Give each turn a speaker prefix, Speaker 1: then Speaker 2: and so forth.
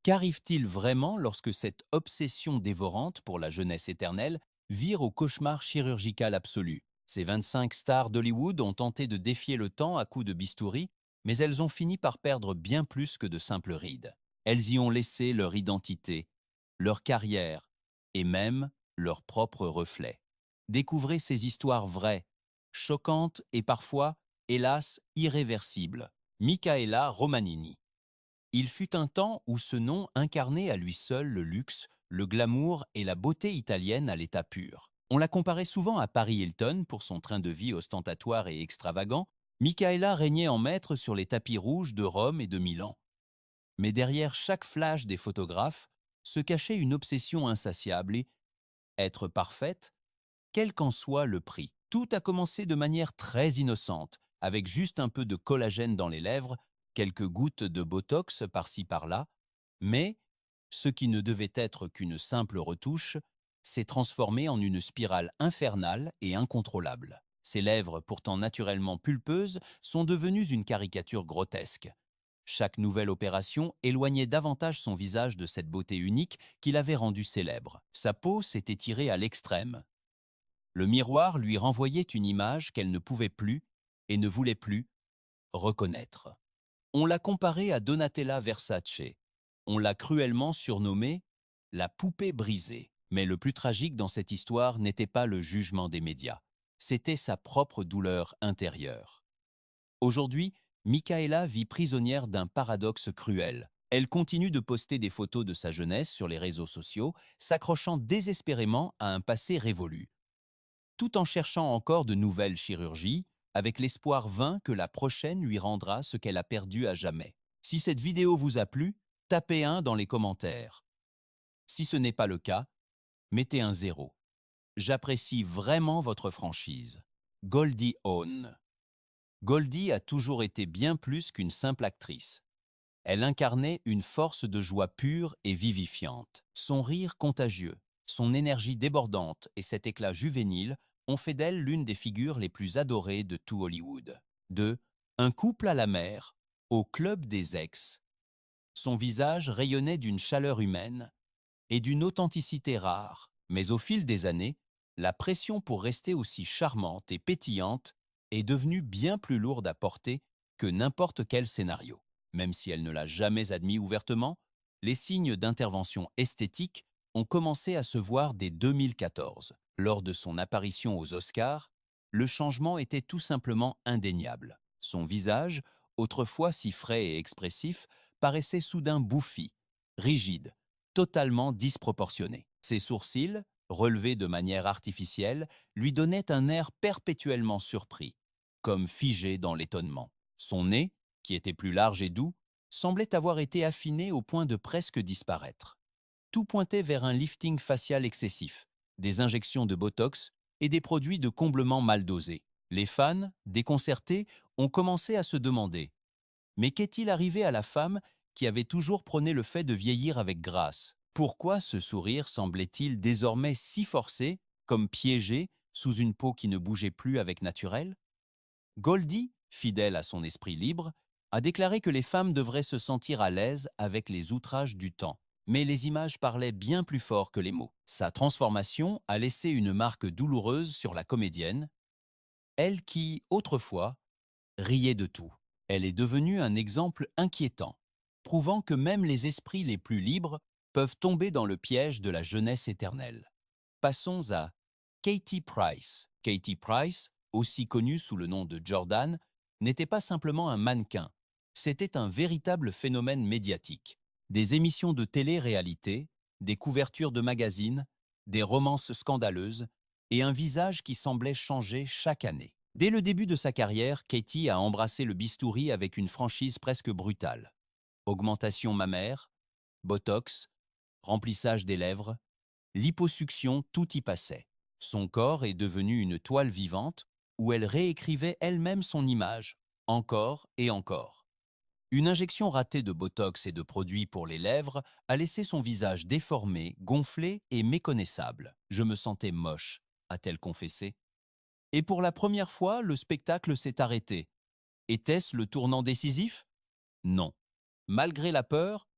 Speaker 1: Qu'arrive-t-il vraiment lorsque cette obsession dévorante pour la jeunesse éternelle vire au cauchemar chirurgical absolu? Ces 25 stars d'Hollywood ont tenté de défier le temps à coups de bistouri, mais elles ont fini par perdre bien plus que de simples rides. Elles y ont laissé leur identité, leur carrière et même leur propre reflet. Découvrez ces histoires vraies, choquantes et parfois, hélas, irréversibles. Michaela Romanini. Il fut un temps où ce nom incarnait à lui seul le luxe, le glamour et la beauté italienne à l'état pur. On la comparait souvent à Paris Hilton pour son train de vie ostentatoire et extravagant. Michaela régnait en maître sur les tapis rouges de Rome et de Milan. Mais derrière chaque flash des photographes se cachait une obsession insatiable et être parfaite, quel qu'en soit le prix. Tout a commencé de manière très innocente, avec juste un peu de collagène dans les lèvres, quelques gouttes de botox par-ci par-là, mais ce qui ne devait être qu'une simple retouche s'est transformé en une spirale infernale et incontrôlable. Ses lèvres, pourtant naturellement pulpeuses, sont devenues une caricature grotesque. Chaque nouvelle opération éloignait davantage son visage de cette beauté unique qui l'avait rendu célèbre. Sa peau s'était tirée à l'extrême. Le miroir lui renvoyait une image qu'elle ne pouvait plus et ne voulait plus reconnaître. On l'a comparée à Donatella Versace. On l'a cruellement surnommée la poupée brisée. Mais le plus tragique dans cette histoire n'était pas le jugement des médias. C'était sa propre douleur intérieure. Aujourd'hui, Michaela vit prisonnière d'un paradoxe cruel. Elle continue de poster des photos de sa jeunesse sur les réseaux sociaux, s'accrochant désespérément à un passé révolu, tout en cherchant encore de nouvelles chirurgies, avec l'espoir vain que la prochaine lui rendra ce qu'elle a perdu à jamais. Si cette vidéo vous a plu, tapez 1 dans les commentaires. Si ce n'est pas le cas, mettez un 0. J'apprécie vraiment votre franchise. Goldie Hawn. Goldie a toujours été bien plus qu'une simple actrice. Elle incarnait une force de joie pure et vivifiante. Son rire contagieux, son énergie débordante et cet éclat juvénile ont fait d'elle l'une des figures les plus adorées de tout Hollywood. De Un couple à la mer au club des ex, son visage rayonnait d'une chaleur humaine et d'une authenticité rare. Mais au fil des années, la pression pour rester aussi charmante et pétillante est devenue bien plus lourde à porter que n'importe quel scénario. Même si elle ne l'a jamais admis ouvertement, les signes d'intervention esthétique ont commencé à se voir dès 2014. Lors de son apparition aux Oscars, le changement était tout simplement indéniable. Son visage, autrefois si frais et expressif, paraissait soudain bouffi, rigide, totalement disproportionné. Ses sourcils, relevés de manière artificielle, lui donnaient un air perpétuellement surpris, comme figé dans l'étonnement. Son nez, qui était plus large et doux, semblait avoir été affiné au point de presque disparaître. Tout pointait vers un lifting facial excessif, des injections de Botox et des produits de comblement mal dosés. Les fans, déconcertés, ont commencé à se demander: mais qu'est-il arrivé à la femme qui avait toujours prôné le fait de vieillir avec grâce? Pourquoi ce sourire semblait-il désormais si forcé, comme piégé, sous une peau qui ne bougeait plus avec naturel? Goldie, fidèle à son esprit libre, a déclaré que les femmes devraient se sentir à l'aise avec les outrages du temps. Mais les images parlaient bien plus fort que les mots. Sa transformation a laissé une marque douloureuse sur la comédienne, elle qui, autrefois, riait de tout. Elle est devenue un exemple inquiétant, prouvant que même les esprits les plus libres peuvent tomber dans le piège de la jeunesse éternelle. Passons à Katie Price. Katie Price, aussi connue sous le nom de Jordan, n'était pas simplement un mannequin, c'était un véritable phénomène médiatique. Des émissions de télé-réalité, des couvertures de magazines, des romances scandaleuses et un visage qui semblait changer chaque année. Dès le début de sa carrière, Katie a embrassé le bistouri avec une franchise presque brutale. Augmentation mammaire, botox, remplissage des lèvres, liposuction, tout y passait. Son corps est devenu une toile vivante où elle réécrivait elle-même son image, encore et encore. Une injection ratée de botox et de produits pour les lèvres a laissé son visage déformé, gonflé et méconnaissable. Je me sentais moche, a-t-elle confessé. Et pour la première fois, le spectacle s'est arrêté. Était-ce le tournant décisif? Non. Malgré la peur,